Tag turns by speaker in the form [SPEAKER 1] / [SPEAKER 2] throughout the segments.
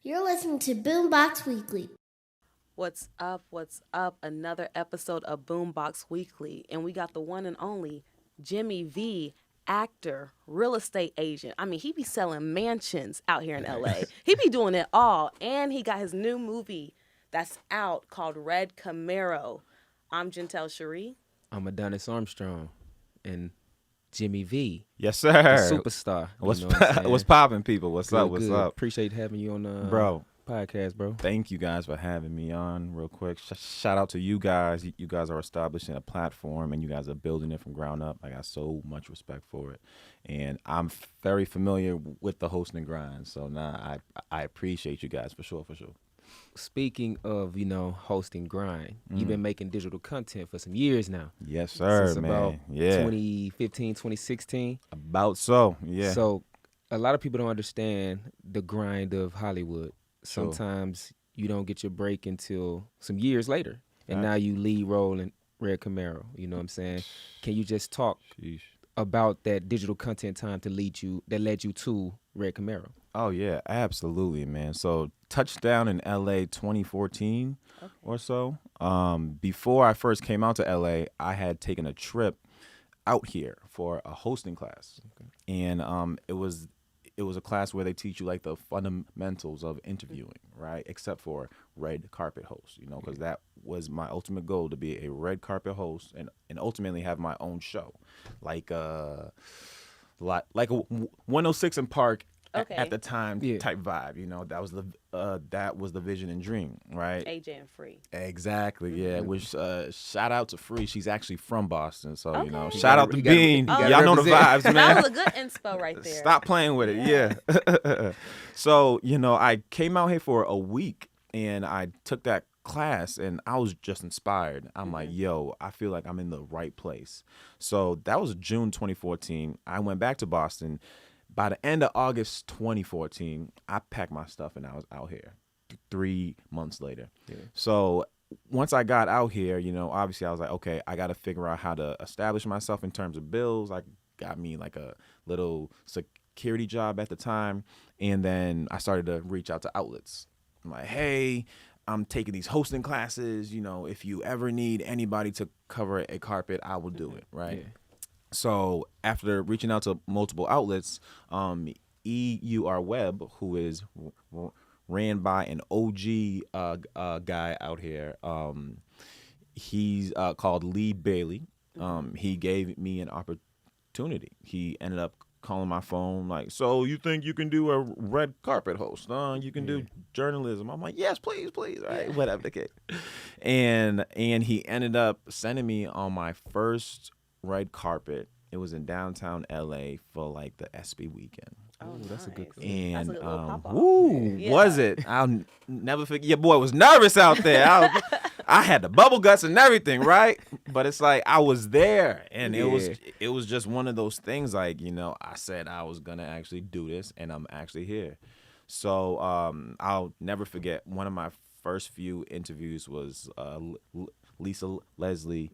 [SPEAKER 1] You're listening to BoomBox Weekly.
[SPEAKER 2] What's up? What's up? Another episode of BoomBox Weekly. And we got the one and only Jimmy V, actor, real estate agent. I mean, he be selling mansions out here in LA. He be doing it all. And he got his new movie that's out called Red Camaro. I'm Gentel, Sharrie.
[SPEAKER 3] I'm Adonis Armstrong. And Jimmy V.
[SPEAKER 4] Yes,
[SPEAKER 3] The
[SPEAKER 4] sir.
[SPEAKER 3] superstar.
[SPEAKER 4] What's popping, people? What's
[SPEAKER 3] Good,
[SPEAKER 4] up? What's
[SPEAKER 3] good.
[SPEAKER 4] up?
[SPEAKER 3] Appreciate having you on the
[SPEAKER 4] Bro,
[SPEAKER 3] podcast, bro.
[SPEAKER 4] thank you guys for having me on real quick. Shout out to you guys. You guys are establishing a platform, and you guys are building it from ground up. I got so much respect for it. And I'm very familiar with the hosting grind. So, I appreciate you guys for sure.
[SPEAKER 3] Speaking of, hosting grind, you've been making digital content for some years now.
[SPEAKER 4] Yes, sir,
[SPEAKER 3] Since
[SPEAKER 4] man.
[SPEAKER 3] about
[SPEAKER 4] Yeah.
[SPEAKER 3] 2015, 2016.
[SPEAKER 4] About so, yeah.
[SPEAKER 3] So a lot of people don't understand the grind of Hollywood.
[SPEAKER 4] Sure.
[SPEAKER 3] Sometimes you don't get your break until some years later. And
[SPEAKER 4] Right.
[SPEAKER 3] now you lead role in Red Camaro. You know what I'm saying? Can you just talk
[SPEAKER 4] Sheesh.
[SPEAKER 3] about that digital content time that led you to Red Camaro?
[SPEAKER 4] Oh, yeah, absolutely, man. So, touchdown in LA 2014 or so. Before I first came out to LA, I had taken a trip out here for a hosting class. Okay. And it was a class where they teach you like the fundamentals of interviewing, right? Except for red carpet host, because that was my ultimate goal, to be a red carpet host and ultimately have my own show. Like a 106 in Park at the time type vibe, that was the vision and dream, right?
[SPEAKER 2] AJ and Free.
[SPEAKER 4] Exactly, yeah. Which shout out to Free. She's actually from Boston, so
[SPEAKER 2] Okay.
[SPEAKER 4] shout out to Bean.
[SPEAKER 3] gotta
[SPEAKER 4] Y'all know the
[SPEAKER 3] represent.
[SPEAKER 4] vibes, man.
[SPEAKER 2] That was a good inspo right there.
[SPEAKER 4] Stop playing with it, yeah. So I came out here for a week and I took that class and I was just inspired. I'm like, yo, I feel like I'm in the right place. So that was June 2014. I went back to Boston. By the end of August 2014, I packed my stuff and I was out here 3 months later. Yeah. So once I got out here, obviously I was like, okay, I got to figure out how to establish myself in terms of bills. I got me like a little security job at the time. And then I started to reach out to outlets. I'm like, hey, I'm taking these hosting classes. If you ever need anybody to cover a carpet, I will do it, right? Yeah. So after reaching out to multiple outlets, EUR Web, who is ran by an OG guy out here, he's called Lee Bailey. He gave me an opportunity. He ended up calling my phone like, so you think you can do a red carpet host? You can do journalism. I'm like, yes, please, right? Whatever the case. And he ended up sending me on my first red carpet. It was in downtown LA for like the SB weekend.
[SPEAKER 2] Oh,
[SPEAKER 3] that's a good clue.
[SPEAKER 4] And
[SPEAKER 2] that's a good little pop-off.
[SPEAKER 4] was it? I'll never forget. Your boy was nervous out there. I had the bubble guts and everything, right? But it's like I was there, and it was just one of those things. Like I said I was gonna actually do this, and I'm actually here. So I'll never forget. One of my first few interviews was Lisa Leslie,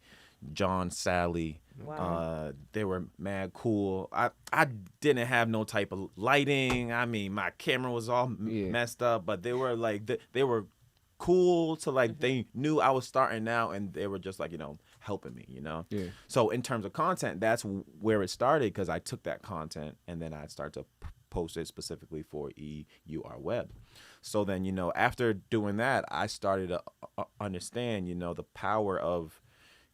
[SPEAKER 4] John, Sally.
[SPEAKER 2] Wow.
[SPEAKER 4] They were mad cool. I didn't have no type of lighting. I mean, my camera was all messed up, but they were like they were cool to like they knew I was starting out, and they were just like helping me.
[SPEAKER 3] Yeah.
[SPEAKER 4] So in terms of content, that's where it started, because I took that content and then I started to post it specifically for EUR Web. So then after doing that, I started to understand the power of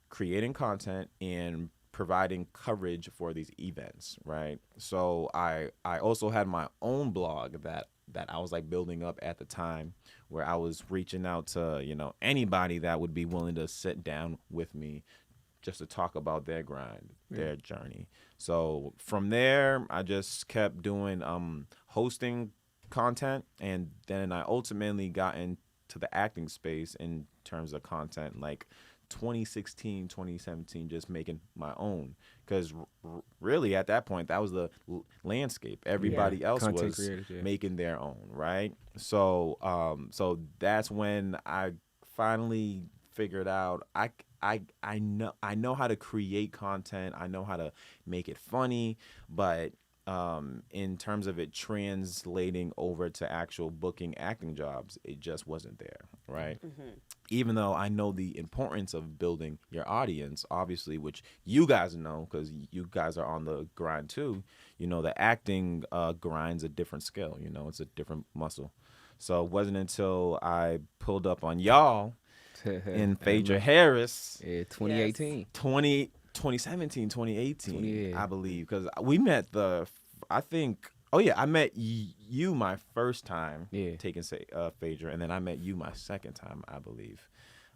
[SPEAKER 4] creating content and providing coverage for these events, right? So I also had my own blog that I was like building up at the time, where I was reaching out to anybody that would be willing to sit down with me just to talk about their grind, their journey. So from there, I just kept doing hosting content, and then I ultimately got into the acting space in terms of content, like 2016, 2017, just making my own, because really at that point that was the landscape. Everybody else
[SPEAKER 3] Content
[SPEAKER 4] was
[SPEAKER 3] creators,
[SPEAKER 4] making their own, right? So so that's when I finally figured out I know how to create content. I know how to make it funny, but in terms of it translating over to actual booking acting jobs, it just wasn't there, right? Even though I know the importance of building your audience, obviously, which you guys know because you guys are on the grind too, the acting grind's a different skill, it's a different muscle. So it wasn't until I pulled up on y'all in Phaedra Harris.
[SPEAKER 3] Yeah, 2018.
[SPEAKER 4] 2017, 2018,
[SPEAKER 3] Yeah.
[SPEAKER 4] I believe, because we met I met you my first time taking Phaedra, and then I met you my second time, I believe.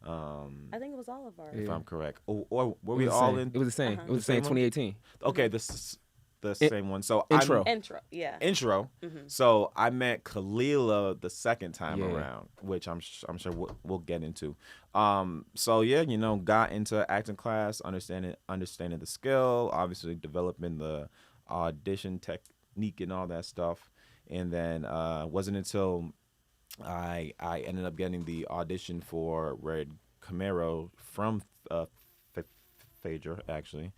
[SPEAKER 2] I think it was all of ours.
[SPEAKER 4] If I'm correct. Or were we all in?
[SPEAKER 3] It was the same. It was the same
[SPEAKER 4] one?
[SPEAKER 3] 2018.
[SPEAKER 4] Okay, the same one. So
[SPEAKER 3] Intro.
[SPEAKER 2] Yeah.
[SPEAKER 4] Intro. So I met Kalila the second time around, which I'm sure we'll get into. So yeah, got into acting class, understanding the skill, obviously developing the audition technique and all that stuff, and then wasn't until I ended up getting the audition for Red Camaro from Phaedra actually.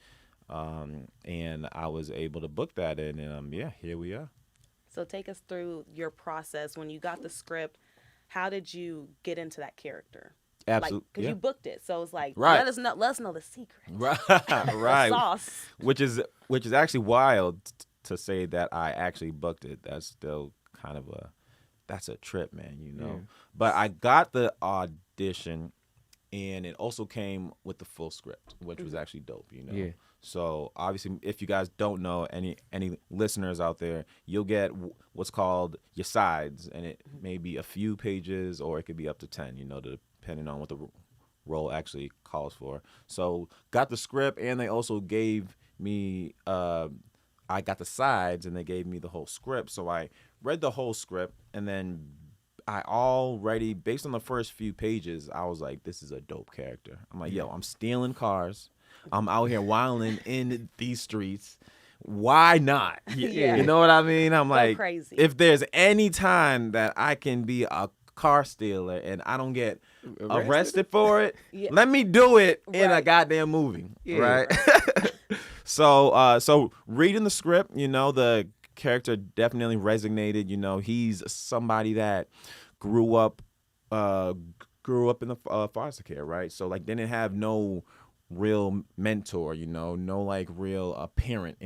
[SPEAKER 4] And I was able to book that, and here we are.
[SPEAKER 2] So take us through your process when you got the script. How did you get into that character?
[SPEAKER 4] Absolutely,
[SPEAKER 2] because you booked it, so it's like
[SPEAKER 4] right.
[SPEAKER 2] let us know the secret,
[SPEAKER 4] right?
[SPEAKER 2] The sauce,
[SPEAKER 4] which is actually wild to say that I actually booked it. That's still kind of that's a trip, man. Yeah. But I got the audition, and it also came with the full script, which was actually dope.
[SPEAKER 3] Yeah.
[SPEAKER 4] So obviously, if you guys don't know, any listeners out there, you'll get what's called your sides, and it may be a few pages, or it could be up to 10. Depending on what the role actually calls for. So got the script, and they also gave me. I got the sides, and they gave me the whole script. So I read the whole script, and then I already, based on the first few pages, I was like, this is a dope character. I'm like, yo, I'm stealing cars. I'm out here wilding in these streets. Why not?
[SPEAKER 2] Yeah.
[SPEAKER 4] You know what I mean? I'm like,
[SPEAKER 2] crazy.
[SPEAKER 4] If there's any time that I can be a car stealer and I don't get arrested for it, let me do it in a goddamn movie, right? So reading the script, the character definitely resonated. He's somebody that grew up in the foster care, right? So didn't have no real mentor, no real parent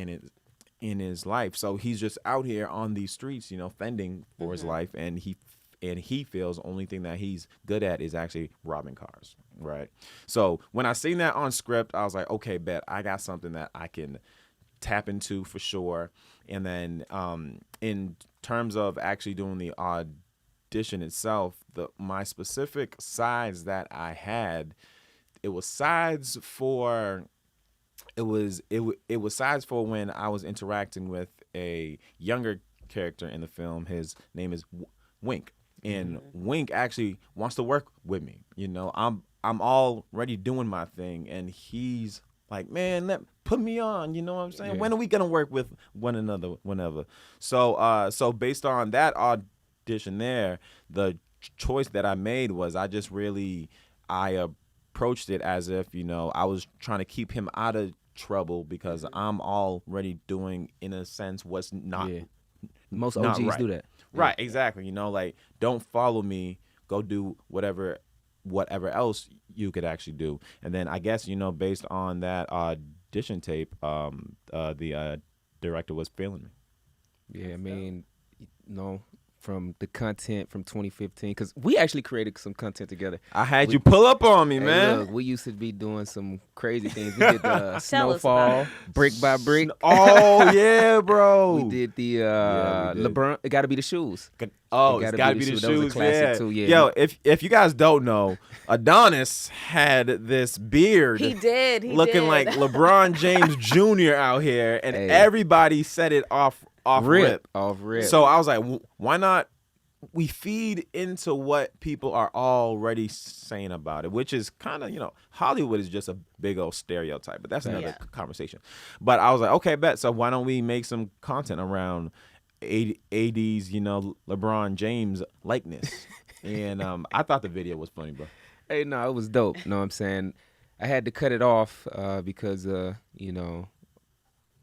[SPEAKER 4] in his life. So he's just out here on these streets, fending for his life, and he feels the only thing that he's good at is actually robbing cars, right? So when I seen that on script, I was like, okay, bet I got something that I can tap into for sure. And then in terms of actually doing the audition itself, my specific sides that I had, it was sides for when I was interacting with a younger character in the film. His name is Wink, and Wink actually wants to work with me. I'm already doing my thing, and he's like, man, put me on. You know what I'm saying? Yeah. When are we gonna work with one another? Whenever. So based on that audition there, the choice that I made was I approached it as if I was trying to keep him out of trouble because I'm already doing, in a sense, what's not. Yeah.
[SPEAKER 3] Most OGs
[SPEAKER 4] right.
[SPEAKER 3] do that.
[SPEAKER 4] Right, exactly. Don't follow me. Go do whatever else you could actually do. And then I guess based on that audition tape, the director was feeling me.
[SPEAKER 3] Yeah, I mean, from the content from 2015, because we actually created some content together.
[SPEAKER 4] I had you pull up on me, man.
[SPEAKER 3] Look, we used to be doing some crazy things. We did the Snowfall, Brick by Brick.
[SPEAKER 4] Oh, yeah, bro.
[SPEAKER 3] We did the LeBron, It Gotta Be the Shoes.
[SPEAKER 4] Oh, it's gotta be the shoes.
[SPEAKER 3] That was a classic too, yeah.
[SPEAKER 4] Yo, if you guys don't know, Adonis had this beard.
[SPEAKER 2] He did.
[SPEAKER 4] Looking like LeBron James Jr. out here, and everybody said it off rip.
[SPEAKER 3] Off rip.
[SPEAKER 4] So I was like, why not we feed into what people are already saying about it, which is kind of, Hollywood is just a big old stereotype, but that's another conversation. But I was like, okay, bet. So why don't we make some content around 80s, LeBron James likeness? And I thought the video was funny, bro.
[SPEAKER 3] Hey, no, it was dope. Know what I'm saying? I had to cut it off because,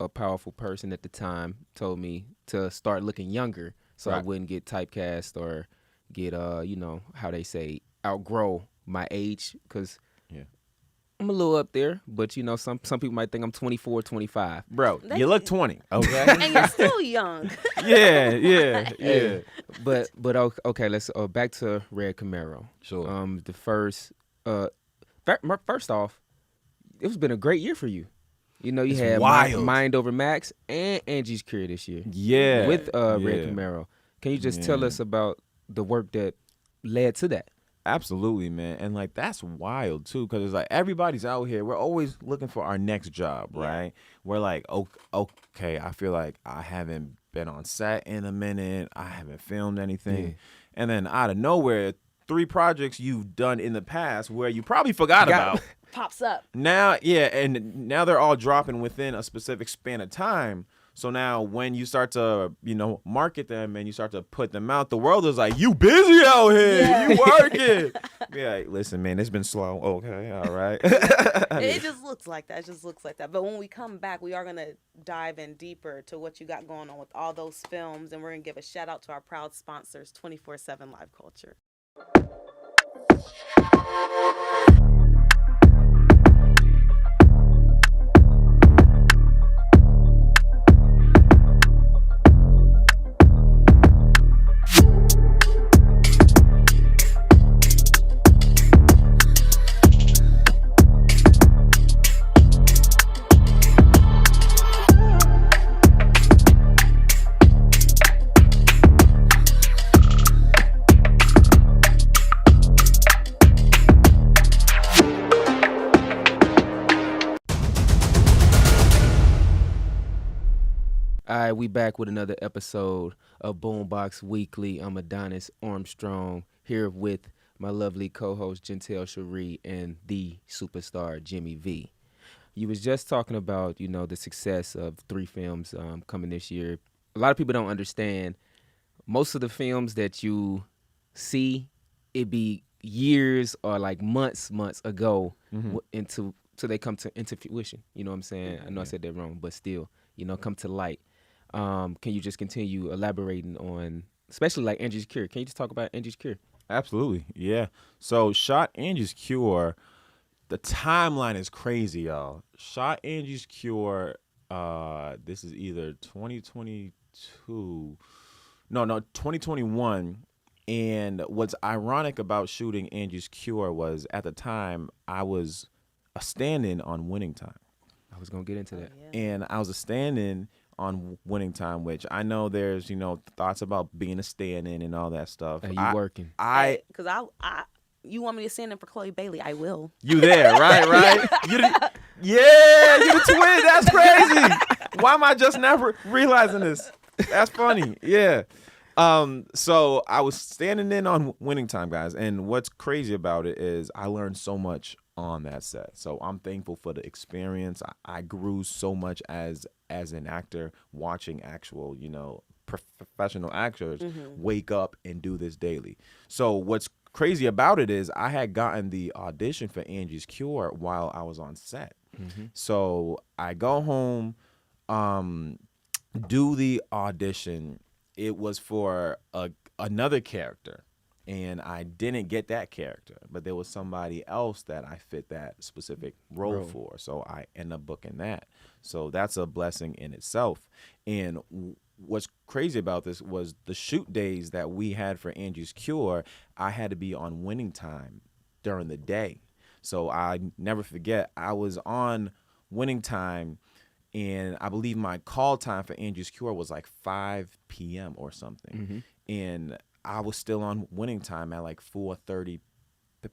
[SPEAKER 3] a powerful person at the time told me to start looking younger so I
[SPEAKER 4] Right.
[SPEAKER 3] wouldn't get typecast or get how they say, outgrow my age, because
[SPEAKER 4] Yeah.
[SPEAKER 3] I'm a little up there, but some people might think I'm 24, 25.
[SPEAKER 4] Bro,
[SPEAKER 2] They-
[SPEAKER 4] you look 20, okay?
[SPEAKER 2] And you're still young.
[SPEAKER 4] yeah.
[SPEAKER 3] Okay, let's back to Red Camaro.
[SPEAKER 4] Sure.
[SPEAKER 3] The first first off, it's been a great year for you. You
[SPEAKER 4] It's
[SPEAKER 3] had
[SPEAKER 4] wild.
[SPEAKER 3] Mind Over Max and Angie's Cure this year.
[SPEAKER 4] Yeah.
[SPEAKER 3] With Red
[SPEAKER 4] Yeah.
[SPEAKER 3] Camaro. Can you just tell
[SPEAKER 4] Yeah.
[SPEAKER 3] us about the work that led to that?
[SPEAKER 4] Absolutely, man. And like that's wild too, because it's like everybody's out here. We're always looking for our next job, right? We're like, okay, I feel like I haven't been on set in a minute. I haven't filmed anything.
[SPEAKER 3] Yeah.
[SPEAKER 4] And then out of nowhere, 3 projects you've done in the past where you probably forgot about.
[SPEAKER 2] Pops up.
[SPEAKER 4] Now, and now they're all dropping within a specific span of time. So now when you start to, market them and you start to put them out, the world is like, you busy out here.
[SPEAKER 2] Yeah.
[SPEAKER 4] You working. Yeah, listen, man, it's been slow. Okay, all right.
[SPEAKER 2] It just looks like that. It just looks like that. But when we come back, we are going to dive in deeper to what you got going on with all those films. And we're going to give a shout out to our proud sponsors, 24/7 Live Culture.
[SPEAKER 3] All right, we back with another episode of BoomBox Weekly. I'm Adonis Armstrong here with my lovely co-host Gentel, Sharrie, and the superstar Jimmy V. You was just talking about, the success of 3 films coming this year. A lot of people don't understand. Most of the films that you see, it be years or like months ago until they come into fruition. You know what I'm saying? I know I said that wrong, but still, come to light. Can you just continue elaborating on, especially like Angie's Cure? Can you just talk about Angie's Cure?
[SPEAKER 4] Absolutely, yeah. So shot Angie's Cure. The timeline is crazy, y'all. Shot Angie's Cure. This is either 2022. No, 2021. And what's ironic about shooting Angie's Cure was at the time I was a stand-in on Winning Time.
[SPEAKER 3] I was gonna get into that.
[SPEAKER 4] And I was a stand-in on Winning Time, which I know there's, thoughts about being a stand-in and all that stuff.
[SPEAKER 3] Are you working?
[SPEAKER 2] Because you want me to stand in for Chloe Bailey? I will.
[SPEAKER 4] You there, right? You the twin. That's crazy. Why am I just never realizing this? That's funny. Yeah. So I was standing in on Winning Time, guys, and what's crazy about it is I learned so much on that set. So I'm thankful for the experience. I grew so much as an actor, watching actual, professional actors wake up and do this daily. So what's crazy about it is I had gotten the audition for Angie's Cure while I was on set. So I go home, do the audition. It was for another character, and I didn't get that character, but there was somebody else that I fit that specific role for, so I end up booking that. So that's a blessing in itself. And what's crazy about this was the shoot days that we had for Angie's Cure, I had to be on Winning Time during the day. So I never forget, I was on Winning Time, and I believe my call time for Angie's Cure was like 5 p.m. or something. And I was still on Winning Time at like 4:30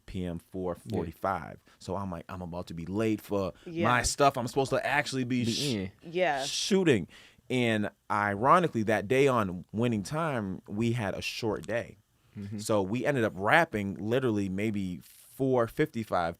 [SPEAKER 4] p.m., 4:45. So I'm like, I'm about to be late for my stuff. I'm supposed to actually be shooting. And ironically, that day on Winning Time, we had a short day. So we ended up wrapping literally maybe 4:55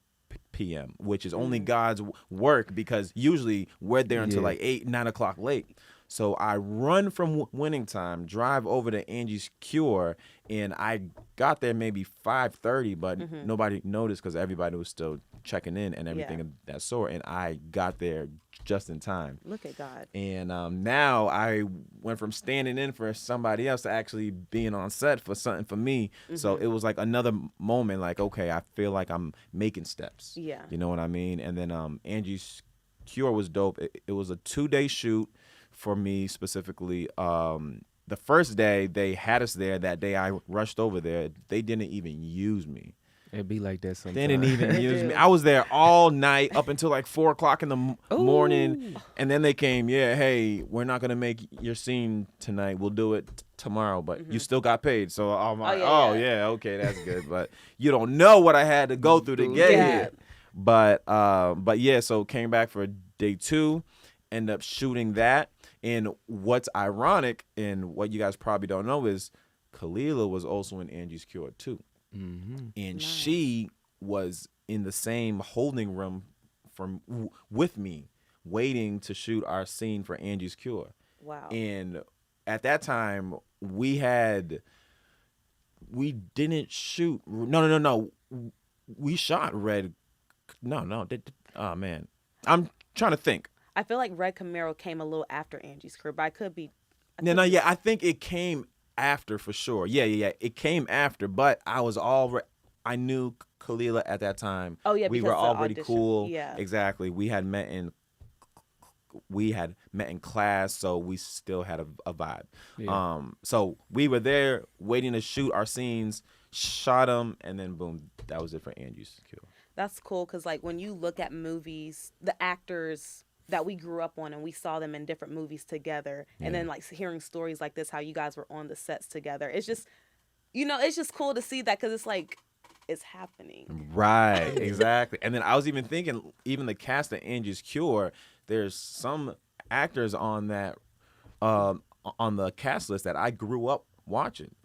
[SPEAKER 4] p.m., which is only God's work, because usually we're there until like 8, 9 o'clock late. So I run from Winning Time, drive over to Angie's Cure, and I got there maybe 5:30, but nobody noticed because everybody was still checking in and everything of that sort. And I got there just in time.
[SPEAKER 2] Look at God.
[SPEAKER 4] And now I went from standing in for somebody else to actually being on set for something for me. So it was like another moment, like, okay, I feel like I'm making steps.
[SPEAKER 2] Yeah.
[SPEAKER 4] You know what I mean? And then Angie's Cure was dope. It was a 2-day shoot for me specifically. The first day they had us there, that day I rushed over there. They didn't even use me.
[SPEAKER 3] It'd be like that sometimes.
[SPEAKER 4] They didn't even use me. I was there all night up until like 4 o'clock in the morning. And then they came, hey, we're not going to make your scene tonight. We'll do it tomorrow, but you still got paid. So I'm like, okay, that's good. But you don't know what I had to go through to get here. But yeah, so came back for day 2, ended up shooting that. And what's ironic and what you guys probably don't know is Kalila was also in Angie's Cure too. Mm-hmm. And she was in the same holding room with me, waiting to shoot our scene for Angie's Cure.
[SPEAKER 2] Wow.
[SPEAKER 4] And at that time, we didn't shoot. No. We shot Red. No. Oh, man. I'm trying to think.
[SPEAKER 2] I feel like Red Camaro came a little after Angie's Cure, but I could be.
[SPEAKER 4] I think it came after for sure. Yeah. It came after, but I knew Kalila at that time.
[SPEAKER 2] Oh yeah,
[SPEAKER 4] we were already
[SPEAKER 2] audition.
[SPEAKER 4] cool.
[SPEAKER 2] Yeah,
[SPEAKER 4] exactly. We had met in class, so we still had a vibe. Yeah. So we were there waiting to shoot our scenes, shot them, and then boom, that was it for Angie's Cure.
[SPEAKER 2] That's cool because like when you look at movies, the actors that we grew up on and we saw them in different movies together, and then like hearing stories like this, how you guys were on the sets together, it's just, it's just cool to see that because it's like it's happening.
[SPEAKER 4] Right, exactly. And then I was even thinking, even the cast of Angie's Cure, there's some actors on that on the cast list that I grew up watching.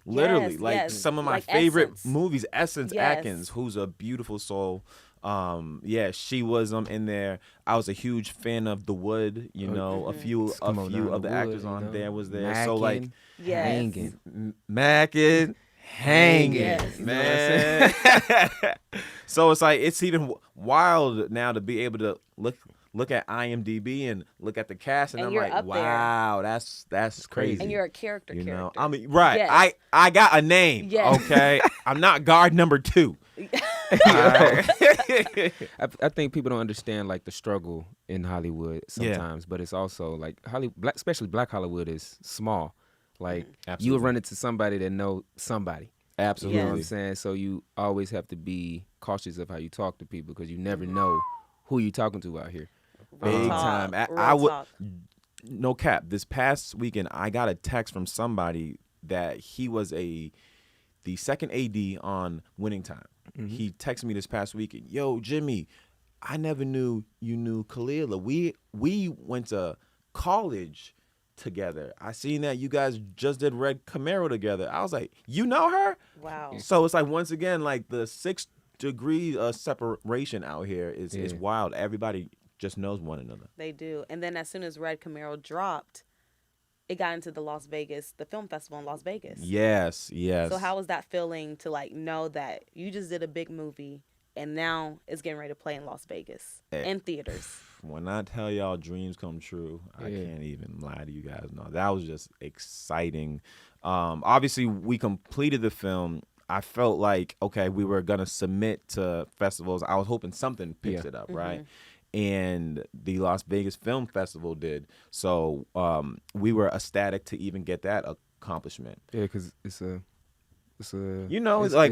[SPEAKER 4] Literally, some of my
[SPEAKER 2] like
[SPEAKER 4] favorite
[SPEAKER 2] Essence.
[SPEAKER 4] Movies. Essence Atkins, who's a beautiful soul. She was in there. I was a huge fan of The Wood. A few of the actors on there was there.
[SPEAKER 3] Mackin',
[SPEAKER 4] so like,
[SPEAKER 3] hanging,
[SPEAKER 2] Yes.
[SPEAKER 4] man. So it's like it's even wild now to be able to look at IMDb and look at the cast, and I'm like, wow, that's crazy.
[SPEAKER 2] And you're a character.
[SPEAKER 4] I mean, right?
[SPEAKER 2] Yes.
[SPEAKER 4] I got a name.
[SPEAKER 2] Yes.
[SPEAKER 4] Okay, I'm not guard number 2.
[SPEAKER 3] I think people don't understand like the struggle in Hollywood sometimes, but it's also like especially Black Hollywood is small. Like you will run into somebody that know somebody.
[SPEAKER 4] Absolutely.
[SPEAKER 3] You know what I'm saying? So you always have to be cautious of how you talk to people because you never know who you're talking to out here.
[SPEAKER 4] Big time. I would, no cap. This past weekend, I got a text from somebody that he was the second AD on Winning Time. Mm-hmm. He texted me this past weekend. Yo, Jimmy, I never knew you knew Kalila. We went to college together. I seen that you guys just did Red Camaro together. I was like, you know her?
[SPEAKER 2] Wow.
[SPEAKER 4] So it's like once again, like the 6 degree separation out here is wild. Everybody just knows one another.
[SPEAKER 2] They do. And then as soon as Red Camaro dropped, it got into the film festival in Las Vegas.
[SPEAKER 4] Yes.
[SPEAKER 2] So how was that feeling to like know that you just did a big movie and now it's getting ready to play in Las Vegas in theaters?
[SPEAKER 4] When I tell y'all dreams come true, I can't even lie to you guys. No, that was just exciting. Obviously, we completed the film. I felt like, okay, we were going to submit to festivals. I was hoping something picks it up, right? And the Las Vegas Film Festival did. So we were ecstatic to even get that accomplishment.
[SPEAKER 3] Yeah, because it's
[SPEAKER 4] like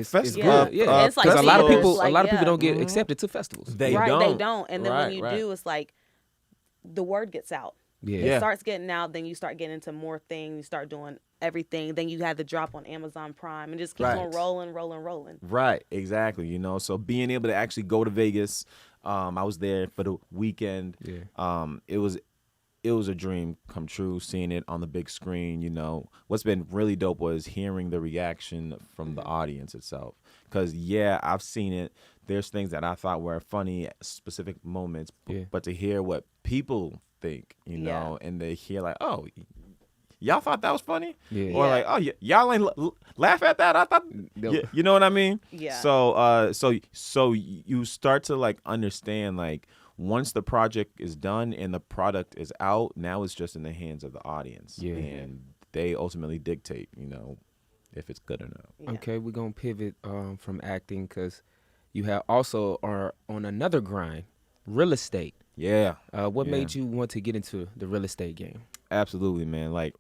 [SPEAKER 4] festival.
[SPEAKER 2] It's like
[SPEAKER 3] a lot of people,
[SPEAKER 2] like,
[SPEAKER 3] don't get accepted to festivals.
[SPEAKER 4] They
[SPEAKER 2] don't. And then when you do, it's like the word gets out.
[SPEAKER 3] Yeah.
[SPEAKER 2] It starts getting out. Then you start getting into more things. You start doing everything. Then you had the drop on Amazon Prime and just keep on rolling.
[SPEAKER 4] Right. Exactly. So being able to actually go to Vegas, I was there for the weekend. Yeah. It was a dream come true, seeing it on the big screen. What's been really dope was hearing the reaction from the audience itself. Because, I've seen it. There's things that I thought were funny at specific moments, but to hear what people think, and they hear like, oh, y'all thought that was funny? Yeah. Or like, oh, y'all ain't laugh at that? I thought, you know what I mean?
[SPEAKER 2] Yeah.
[SPEAKER 4] So you start to like understand like once the project is done and the product is out, now it's just in the hands of the audience.
[SPEAKER 3] Yeah.
[SPEAKER 4] And they ultimately dictate, if it's good or not.
[SPEAKER 2] Yeah.
[SPEAKER 3] Okay, we're gonna pivot from acting because you have also are on another grind, real estate.
[SPEAKER 4] Yeah.
[SPEAKER 3] What
[SPEAKER 4] Yeah.
[SPEAKER 3] made you want to get into the real estate game?
[SPEAKER 4] Absolutely, man.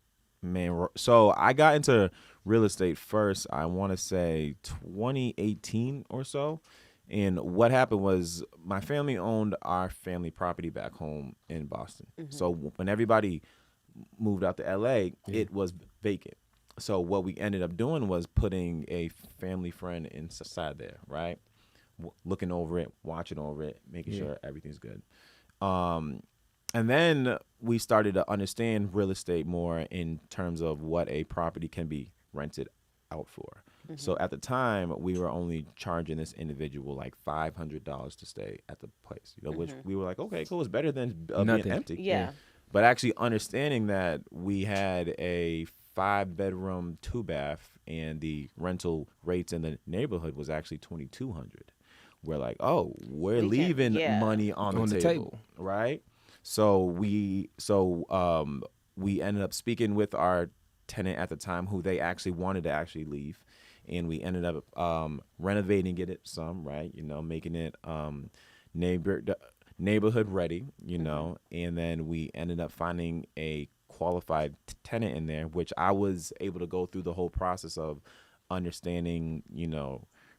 [SPEAKER 4] So I got into real estate first, I want to say 2018 or so. And what happened was my family owned our family property back home in Boston. So when everybody moved out to LA, it was vacant. So what we ended up doing was putting a family friend inside there, right? Looking over it, watching over it, making sure everything's good. And then we started to understand real estate more in terms of what a property can be rented out for. So at the time, we were only charging this individual like $500 to stay at the place, which we were like, okay, cool, it's better than being empty.
[SPEAKER 2] Yeah.
[SPEAKER 4] But actually understanding that we had a 5-bedroom, 2-bath, and the rental rates in the neighborhood was actually $2,200. We're like, oh, we're leaving money on the table, right? So we ended up speaking with our tenant at the time, who they actually wanted to actually leave, and we ended up renovating it some, right? Making it neighborhood ready, and then we ended up finding a qualified tenant in there, which I was able to go through the whole process of understanding,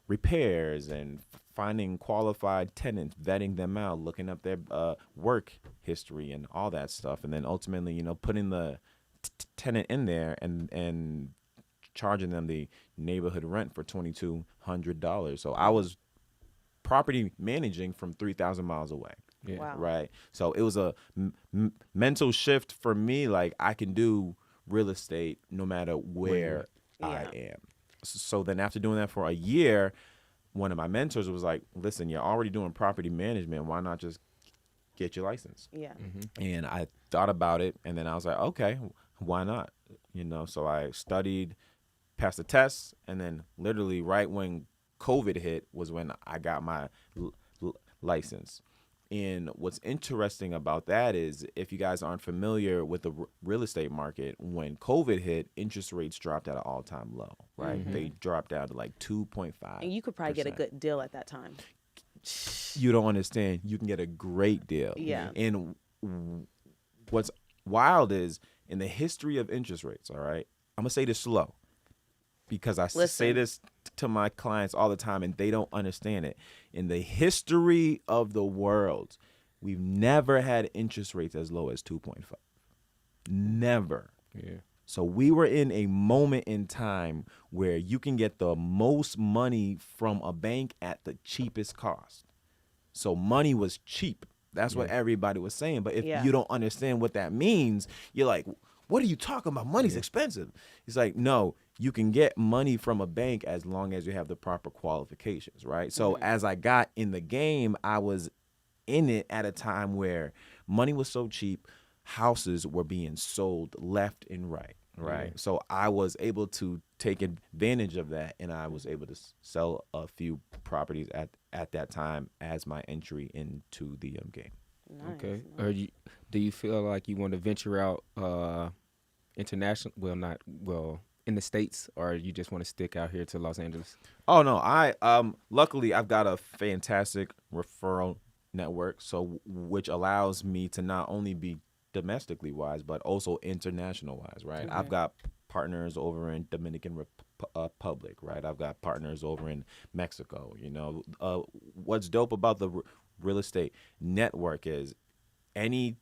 [SPEAKER 4] repairs and finding qualified tenants, vetting them out, looking up their work history and all that stuff, and then ultimately, putting the tenant in there and charging them the neighborhood rent for $2,200. So I was property managing from 3,000 miles away.
[SPEAKER 3] Yeah.
[SPEAKER 2] Wow.
[SPEAKER 4] Right. So it was a mental shift for me. Like, I can do real estate no matter where I am. So then after doing that for a year, one of my mentors was like, listen, you're already doing property management. Why not just get your license?
[SPEAKER 2] Yeah.
[SPEAKER 4] And I thought about it, and then I was like, okay, why not? So I studied, passed the test, and then literally right when COVID hit was when I got my license. And what's interesting about that is, if you guys aren't familiar with the real estate market, when COVID hit, interest rates dropped at an all-time low, right? They dropped down to like 2.5.
[SPEAKER 2] And you could probably get a good deal at that time.
[SPEAKER 4] You don't understand. You can get a great deal.
[SPEAKER 2] Yeah.
[SPEAKER 4] And what's wild is, in the history of interest rates, all right, I'm going to say this slow, because I say this to my clients all the time and they don't understand it. In the history of the world, we've never had interest rates as low as 2.5. Never.
[SPEAKER 3] Yeah.
[SPEAKER 4] So we were in a moment in time where you can get the most money from a bank at the cheapest cost. So money was cheap. That's what everybody was saying. But if you don't understand what that means, you're like, what are you talking about? Money's expensive. It's like, no, you can get money from a bank as long as you have the proper qualifications, right? So as I got in the game, I was in it at a time where money was so cheap, houses were being sold left and right, right? So I was able to take advantage of that, and I was able to sell a few properties at that time as my entry into the game.
[SPEAKER 2] Nice.
[SPEAKER 3] Okay. Do you feel like you want to venture out international? Well, in the States, or you just want to stick out here to Los Angeles?
[SPEAKER 4] Oh no, I luckily I've got a fantastic referral network, so which allows me to not only be domestically wise but also international wise, right? I've got partners over in Dominican Republic, right? I've got partners over in Mexico. What's dope about the real estate network is any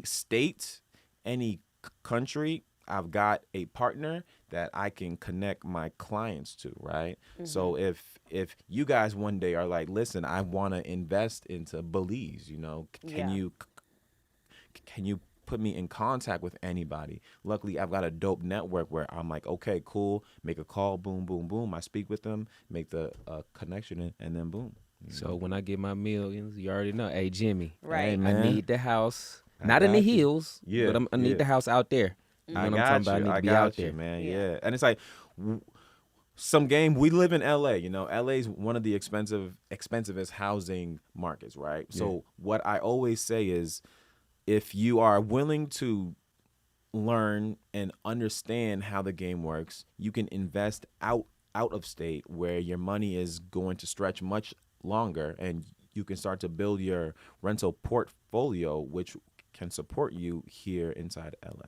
[SPEAKER 4] state, any country, I've got a partner that I can connect my clients to, right? So if you guys one day are like, listen, I want to invest into Belize, can you put me in contact with anybody? Luckily, I've got a dope network where I'm like, okay, cool, make a call, boom, boom, boom. I speak with them, make the connection, and then boom.
[SPEAKER 3] So when I get my millions, you already know, hey, Jimmy,
[SPEAKER 2] Right.
[SPEAKER 4] Hey,
[SPEAKER 3] I
[SPEAKER 4] man.
[SPEAKER 3] need the house, not in the
[SPEAKER 4] got you.
[SPEAKER 3] hills,
[SPEAKER 4] Yeah,
[SPEAKER 3] but I need
[SPEAKER 4] yeah.
[SPEAKER 3] the house out there. You know
[SPEAKER 4] I
[SPEAKER 3] what I'm
[SPEAKER 4] got
[SPEAKER 3] talking about?
[SPEAKER 4] you.
[SPEAKER 3] I need
[SPEAKER 4] I
[SPEAKER 3] to be
[SPEAKER 4] got
[SPEAKER 3] out
[SPEAKER 4] you,
[SPEAKER 3] there.
[SPEAKER 4] man.
[SPEAKER 2] Yeah.
[SPEAKER 4] Yeah. And it's like, some game. We live in LA, LA is one of the expensivest housing markets, right?
[SPEAKER 3] Yeah.
[SPEAKER 4] So what I always say is, if you are willing to learn and understand how the game works, you can invest out of state where your money is going to stretch much longer, and you can start to build your rental portfolio, which can support you here inside LA.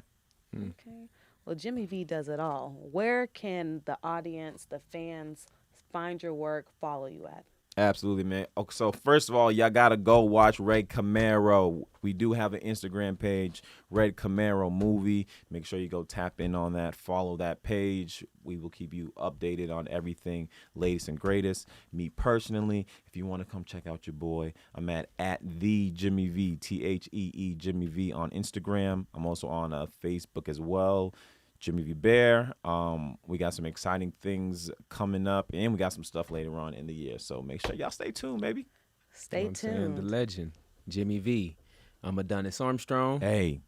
[SPEAKER 2] Okay. Well, Jimmy V does it all. Where can the audience, the fans, find your work, follow you at?
[SPEAKER 4] Absolutely, man. Okay, so first of all, y'all gotta go watch Red Camaro. We do have an Instagram page, Red Camaro Movie. Make sure you go tap in on that, follow that page. We will keep you updated on everything latest and greatest. Me personally, if you want to come check out your boy, I'm at the Jimmy V, THEE Jimmy V on Instagram. I'm also on Facebook as well. Jimmy Vibert. We got some exciting things coming up, and we got some stuff later on in the year. So make sure y'all stay tuned, baby.
[SPEAKER 2] Stay tuned.
[SPEAKER 3] The legend, Jimmy V. I'm Adonis Armstrong.
[SPEAKER 4] Hey,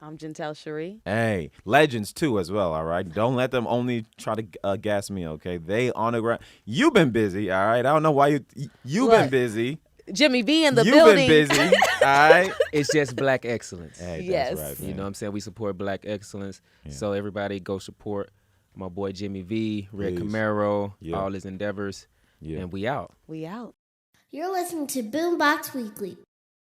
[SPEAKER 2] I'm Gentel, Sharrie.
[SPEAKER 4] hey, legends too as well. All right, don't let them only try to gas me. Okay, they on the ground. You've been busy. All right, I don't know why you've
[SPEAKER 2] What?
[SPEAKER 4] been busy.
[SPEAKER 2] Jimmy V in the
[SPEAKER 4] You've
[SPEAKER 2] building.
[SPEAKER 4] been busy. All right.
[SPEAKER 3] It's just black excellence.
[SPEAKER 4] Hey,
[SPEAKER 2] Yes.
[SPEAKER 4] that's right, man.
[SPEAKER 3] You know what I'm saying? We support black excellence. So everybody go support my boy Jimmy V, Red
[SPEAKER 4] Please.
[SPEAKER 3] Camaro,
[SPEAKER 4] Yeah.
[SPEAKER 3] all his endeavors.
[SPEAKER 4] Yeah.
[SPEAKER 3] And we out.
[SPEAKER 2] We out.
[SPEAKER 1] You're listening to BoomBox Weekly.